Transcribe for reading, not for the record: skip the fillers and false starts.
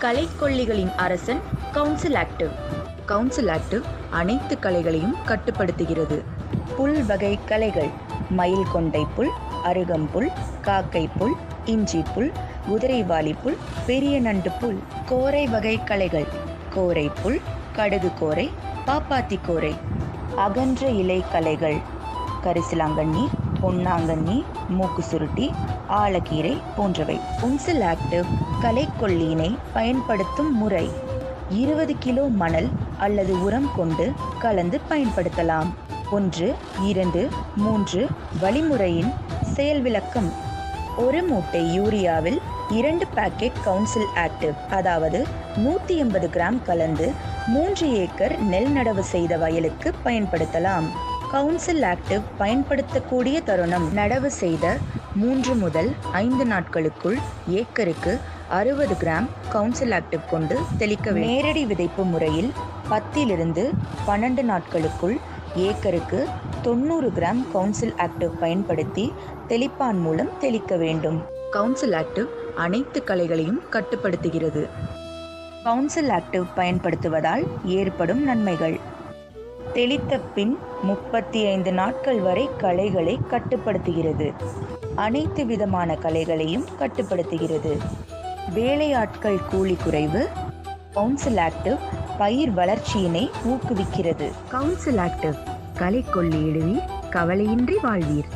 களைக்கொல்லிகளின் அரசன் council active. Council active அனைத்து களைகளையும் கட்டுப்படுத்துகிறது. புல் வகை களைகள்: மயில் கொண்டை புல், அருகம்புல், காக்கை புல், இஞ்சி புல், குதிரைவாலி புல், பெரிய நண்டு புல். கோரை வகை களைகள்: கோரை புல், கடுகு கோரை, பாப்பாத்தி கோரை. அகன்ற இலை களைகள்: கரிசலாங்கண்ணி, பொன்னாங்கண்ணி, மூக்கு சுருட்டி, ஆலக்கீரை போன்றவை. கவுன்சில் ஆக்டிவ் களைக்கொல்லியினை பயன்படுத்தும் முறை: 20 கிலோ மணல் அல்லது உரம் கொண்டு கலந்து பயன்படுத்தலாம். 1, 2, 3 வழிமுறையின் செயல் விளக்கம்: ஒரு மூட்டை யூரியாவில் 2 பாக்கெட் கவுன்சில் ஆக்டிவ், அதாவது 180 கிராம் கலந்து 3 ஏக்கர் நெல் நடவு செய்த வயலுக்கு பயன்படுத்தலாம். கவுன்சில் ஆக்டிவ் பயன்படுத்தக்கூடிய தருணம்: நடவு செய்த 3 முதல் 5 நாட்களுக்குள் ஏக்கருக்கு 60 கிராம் கவுன்சில் ஆக்டிவ் கொண்டு தெளிக்க வேண்டும். நேரடி விதைப்பு முறையில் 10 - 12 நாட்களுக்குள் ஏக்கருக்கு 90 கிராம் கவுன்சில் ஆக்டிவ் பயன்படுத்தி தெளிப்பான் மூலம் தெளிக்க வேண்டும். கவுன்சில் ஆக்டிவ் அனைத்து களைகளையும் கட்டுப்படுத்துகிறது. கவுன்சில் ஆக்டிவ் பயன்படுத்துவதால் ஏற்படும் நன்மைகள்: தெளித்த பின் 35 நாட்கள் வரை களைகளை கட்டுப்படுத்துகிறது. அனைத்து விதமான களைகளையும் கட்டுப்படுத்துகிறது. வேலையாட்கள் கூலி குறைவு. கவுன்சில் ஆக்டிவ் பயிர் வளர்ச்சியினை ஊக்குவிக்கிறது. கவுன்சில் ஆக்டிவ் களைக்கொல்லி இடுவீர், கவலையின்றி வாழ்வீர்.